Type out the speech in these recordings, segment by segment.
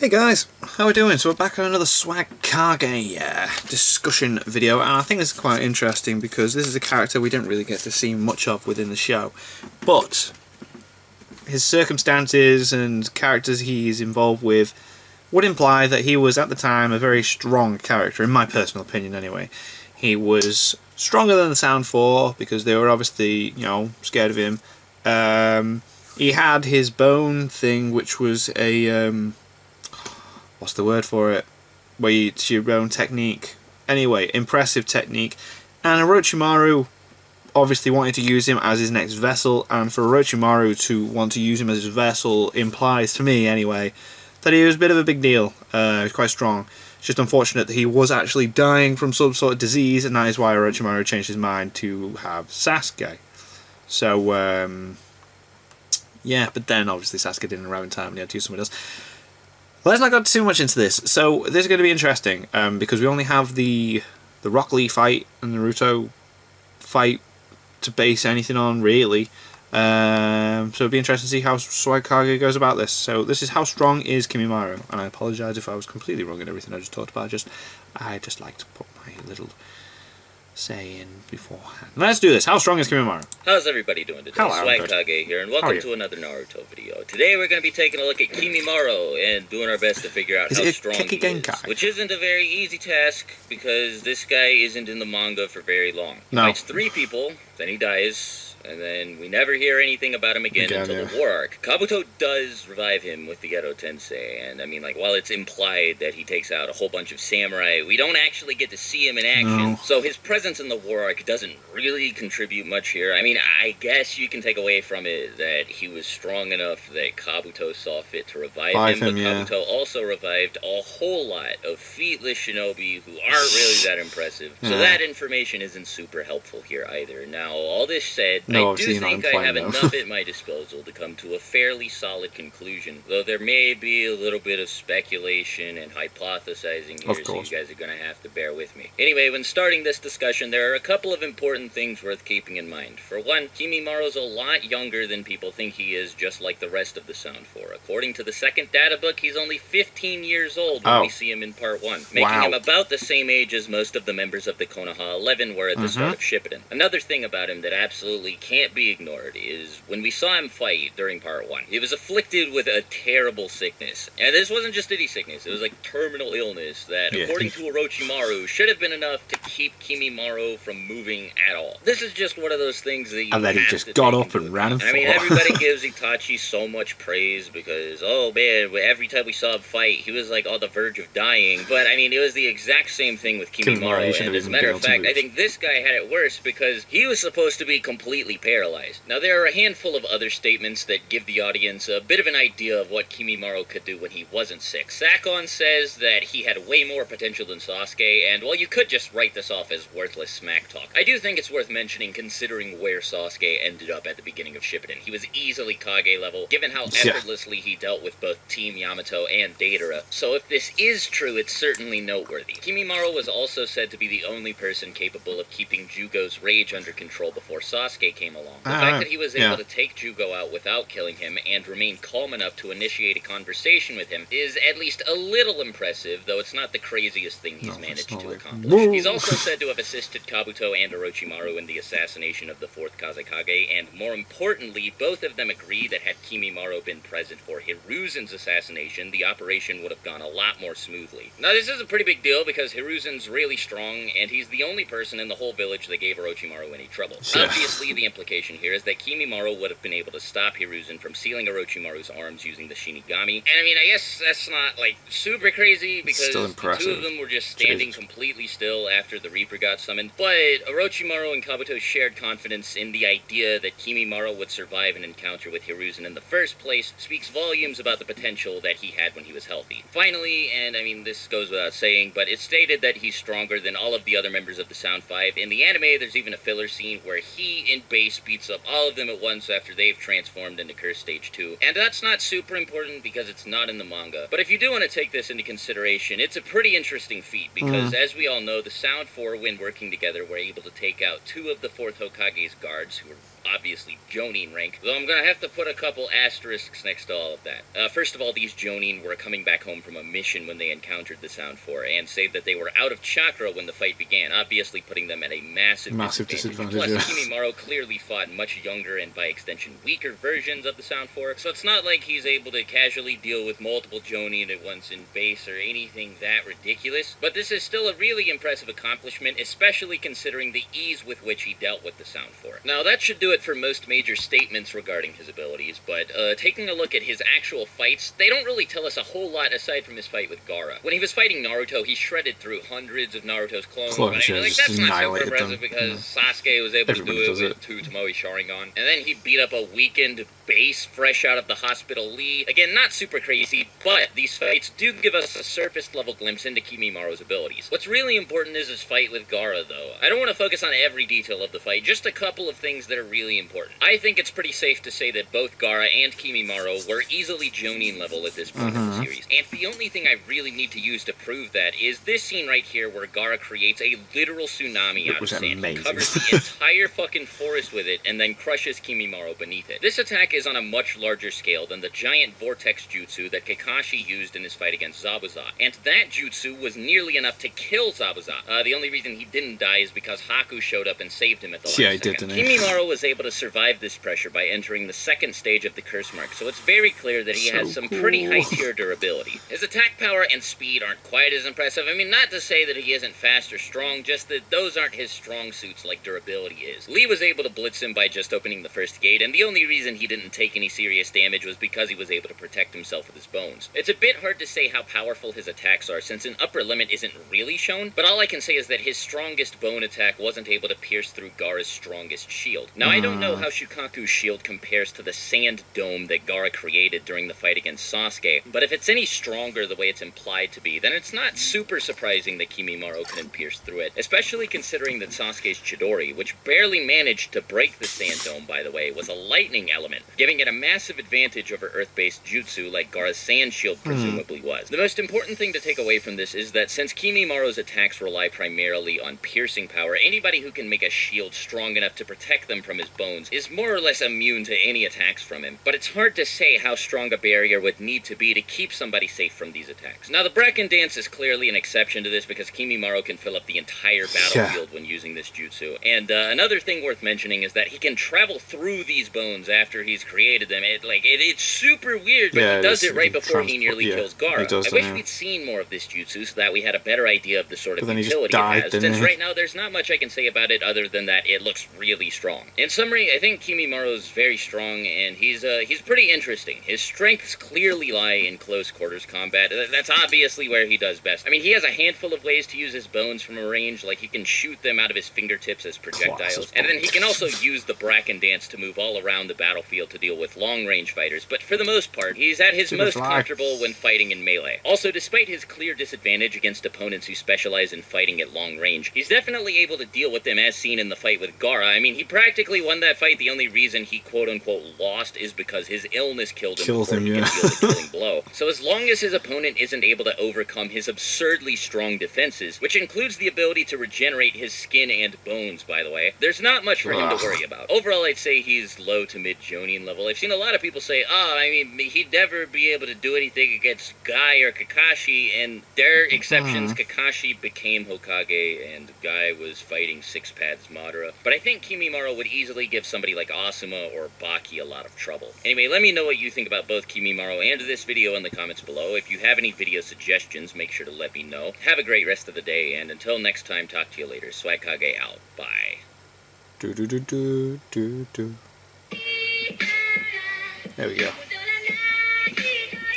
Hey guys, how are we doing? So we're back on another Swagkage discussion video, and I think this is quite interesting because this is a character we didn't really get to see much of within the show, but his circumstances and characters he's involved with would imply that he was at the time a very strong character, in my personal opinion anyway. He was stronger than the Sound 4 because they were obviously, scared of him. He had his bone thing, which was a what's the word for it? Where it's your own technique. Anyway, impressive technique. And Orochimaru obviously wanted to use him as his next vessel, and for Orochimaru to want to use him as his vessel implies, to me anyway, that he was a bit of a big deal. He was quite strong. It's just unfortunate that he was actually dying from some sort of disease, and that is why Orochimaru changed his mind to have Sasuke. So, yeah, but then obviously Sasuke didn't arrive in time and he had to use someone else. Let's not go too much into this. So this is going to be interesting because we only have the Rock Lee fight and the Naruto fight to base anything on, really. So it'll be interesting to see how Swagkage goes about this. So this is how strong is Kimimaro, and I apologise if I was completely wrong in everything I just talked about. I just like to put my little say in beforehand. Let's do this. How strong is Kimimaro? How's everybody doing today? Hello, Swagkage here, and welcome to another Naruto video. Today we're going to be taking a look at Kimimaro and doing our best to figure out how strong he is. Which isn't a very easy task, because this guy isn't in the manga for very long. He fights 3 people, then he dies, and then we never hear anything about him again until the war arc. Kabuto does revive him with the Geto Tensei, and I mean, while it's implied that he takes out a whole bunch of samurai, we don't actually get to see him in action. So his presence in the war arc doesn't really contribute much here. I mean, I guess you can take away from it that he was strong enough that Kabuto saw fit to revive him, but Kabuto also revived a whole lot of featless shinobi who aren't really that impressive. So that information isn't super helpful here either. Now, all this said, I do think I have enough at my disposal to come to a fairly solid conclusion, though there may be a little bit of speculation and hypothesizing here, so you guys are going to have to bear with me. Anyway, when starting this discussion, there are a couple of important things worth keeping in mind. For one, Kimimaro's a lot younger than people think he is, just like the rest of the Sound 4. According to the second data book, he's only 15 years old when we see him in Part 1, making him about the same age as most of the members of the Konoha 11 were at the start of Shippuden. Another thing about him that absolutely can't be ignored is when we saw him fight during Part 1, he was afflicted with a terrible sickness. And this wasn't just any sickness, it was like terminal illness that, according to Orochimaru, should have been enough to keep Kimimaro from moving at all. This is just one of those things that you and then he just got up and ran and fought. I mean, everybody gives Itachi so much praise because, oh man, every time we saw him fight, he was like on the verge of dying. But I mean, it was the exact same thing with Kimimaro, and as a matter of fact, I think this guy had it worse because he was supposed to be completely paralyzed. Now, there are a handful of other statements that give the audience a bit of an idea of what Kimimaro could do when he wasn't sick. Sakon says that he had way more potential than Sasuke, and while you could just write this off as worthless smack talk, I do think it's worth mentioning considering where Sasuke ended up at the beginning of Shippuden. He was easily Kage level, given how effortlessly he dealt with both Team Yamato and Deidara. So if this is true, it's certainly noteworthy. Kimimaro was also said to be the only person capable of keeping Jugo's rage under control before Sasuke came along. The fact that he was able to take Jugo out without killing him and remain calm enough to initiate a conversation with him is at least a little impressive, though it's not the craziest thing he's managed to accomplish. He's also said to have assisted Kabuto and Orochimaru in the assassination of the 4th Kazekage, and more importantly, both of them agree that had Kimimaro been present for Hiruzen's assassination, the operation would have gone a lot more smoothly. Now, this is a pretty big deal because Hiruzen's really strong, and he's the only person in the whole village that gave Orochimaru any trouble. Obviously, the implication here is that Kimimaro would have been able to stop Hiruzen from sealing Orochimaru's arms using the Shinigami. And I mean, I guess that's not, like, super crazy because the 2 of them were just standing completely still after the Reaper got summoned. But Orochimaru and Kabuto shared confidence in the idea that Kimimaro would survive an encounter with Hiruzen in the first place speaks volumes about the potential that he had when he was healthy. Finally, and I mean, this goes without saying, but it's stated that he's stronger than all of the other members of the Sound 5. In the anime, there's even a filler scene where he, in base, beats up all of them at once after they've transformed into Curse Stage 2. And that's not super important because it's not in the manga. But if you do want to take this into consideration, it's a pretty interesting feat because, as we all know, the Sound 4, when working together, were able to take out 2 of the 4th Hokage's guards, who were obviously Jonin rank, though I'm gonna have to put a couple asterisks next to all of that. First of all, these Jonin were coming back home from a mission when they encountered the Sound 4, and say that they were out of chakra when the fight began, obviously putting them at a massive disadvantage. Plus, Kimimaro clearly fought much younger and by extension weaker versions of the Sound 4, so it's not like he's able to casually deal with multiple Jonin at once in base or anything that ridiculous, but this is still a really impressive accomplishment, especially considering the ease with which he dealt with the Sound 4. Now, that should do it for most major statements regarding his abilities, but taking a look at his actual fights, they don't really tell us a whole lot aside from his fight with Gaara. When he was fighting Naruto, he shredded through hundreds of Naruto's clones, but I mean, like, that's not super impressive because Sasuke was able to do it with 2 Tomoe Sharingan, and then he beat up a weakened base fresh out of the hospital Lee. Again, not super crazy, but these fights do give us a surface level glimpse into Kimimaro's abilities. What's really important is his fight with Gaara, though. I don't want to focus on every detail of the fight, just a couple of things that are really important. I think it's pretty safe to say that both Gaara and Kimimaro were easily Jonin level at this point in the series, and the only thing I really need to use to prove that is this scene right here where Gaara creates a literal tsunami out of sand. He covers the entire fucking forest with it, and then crushes Kimimaro beneath it. This attack is on a much larger scale than the giant vortex jutsu that Kakashi used in his fight against Zabuza, and that jutsu was nearly enough to kill Zabuza. The only reason he didn't die is because Haku showed up and saved him at the last second. Kimimaro was able to survive this pressure by entering the second stage of the curse mark, so it's very clear that he has some pretty high tier durability. His attack power and speed aren't quite as impressive. I mean, not to say that he isn't fast or strong, just that those aren't his strong suits like durability is. Lee was able to blitz him by just opening the first gate, and the only reason he didn't take any serious damage was because he was able to protect himself with his bones. It's a bit hard to say how powerful his attacks are since an upper limit isn't really shown, but all I can say is that his strongest bone attack wasn't able to pierce through Gaara's strongest shield. Now, I don't know how Shukaku's shield compares to the sand dome that Gaara created during the fight against Sasuke, but if it's any stronger the way it's implied to be, then it's not super surprising that Kimimaro couldn't pierce through it, especially considering that Sasuke's Chidori, which barely managed to break the sand dome, by the way, was a lightning element, giving it a massive advantage over earth-based jutsu like Gaara's sand shield presumably was. The most important thing to take away from this is that since Kimimaro's attacks rely primarily on piercing power, anybody who can make a shield strong enough to protect them from his bones is more or less immune to any attacks from him, but it's hard to say how strong a barrier would need to be to keep somebody safe from these attacks. Now, the Bracken Dance is clearly an exception to this because Kimimaro can fill up the entire battlefield when using this jutsu, and another thing worth mentioning is that he can travel through these bones after he's created them. It's super weird, but he does it right before he nearly kills Gaara. I wish we'd seen more of this jutsu so that we had a better idea of the sort of utility it has, since right now there's not much I can say about it other than that it looks really strong. In summary, I think Kimimaro's very strong, and he's pretty interesting. His strengths clearly lie in close quarters combat. That's obviously where he does best. I mean, he has a handful of ways to use his bones from a range, like he can shoot them out of his fingertips as projectiles, and then he can also use the Bracken Dance to move all around the battlefield to deal with long-range fighters, but for the most part, he's at his most comfortable when fighting in melee. Also, despite his clear disadvantage against opponents who specialize in fighting at long range, he's definitely able to deal with them as seen in the fight with Gaara. I mean, he practically won that fight. The only reason he quote-unquote lost is because his illness killed him before he could deal the killing blow. So as long as his opponent isn't able to overcome his absurdly strong defenses, which includes the ability to regenerate his skin and bones, by the way, there's not much for him to worry about. Overall, I'd say he's low to mid Jonin level. I've seen a lot of people say, he'd never be able to do anything against Guy or Kakashi, and there are exceptions. Kakashi became Hokage, and Guy was fighting Six Paths Madara. But I think Kimimaro would easily give somebody like Asuma or Baki a lot of trouble. Anyway, let me know what you think about both Kimimaro and this video in the comments below. If you have any video suggestions, make sure to let me know. Have a great rest of the day, and until next time, talk to you later. Swagkage out. Bye. There we go.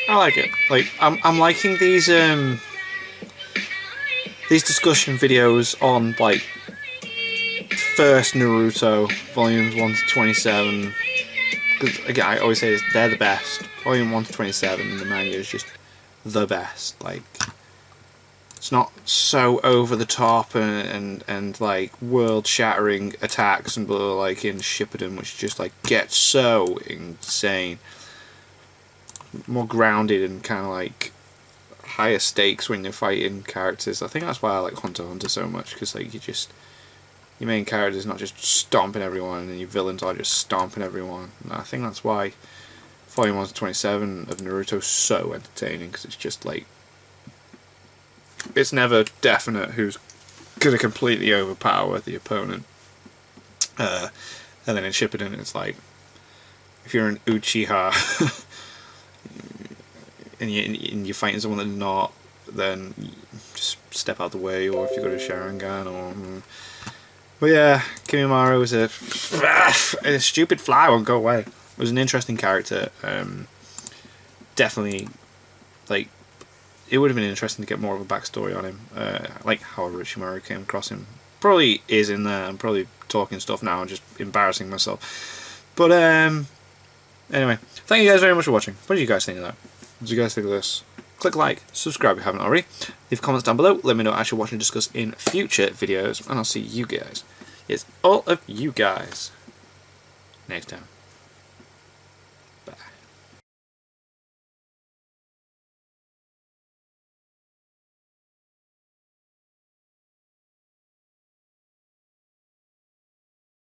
I like it. Like, I'm liking these discussion videos on, like, first Naruto, volumes 1 to 27. Because, again, I always say this, they're the best. Volume 1 to 27, the manga is just the best. Like, it's not so over the top and like world-shattering attacks and blah, like in Shippuden, which just like gets so insane. More grounded and kind of like higher stakes when you're fighting characters. I think that's why I like Hunter x Hunter so much, because like your main character is not just stomping everyone, and your villains are just stomping everyone. And I think that's why Volume 1 to 27 of Naruto is so entertaining, because it's just like, it's never definite who's going to completely overpower the opponent. And then in Shippuden it's like, if you're an Uchiha and you're fighting someone that's not, then you just step out the way, or if you got a Sharingan, or... But yeah, Kimimaro was a stupid fly won't go away. It was an interesting character. Definitely, like, it would have been interesting to get more of a backstory on him. Like how Orochimaru came across him. Probably is in there. I'm probably talking stuff now and just embarrassing myself. But anyway, thank you guys very much for watching. What did you guys think of that? What did you guys think of this? Click like, subscribe if you haven't already. Leave comments down below. Let me know what I should watch and discuss in future videos. And I'll see you guys, yes, all of you guys, next time.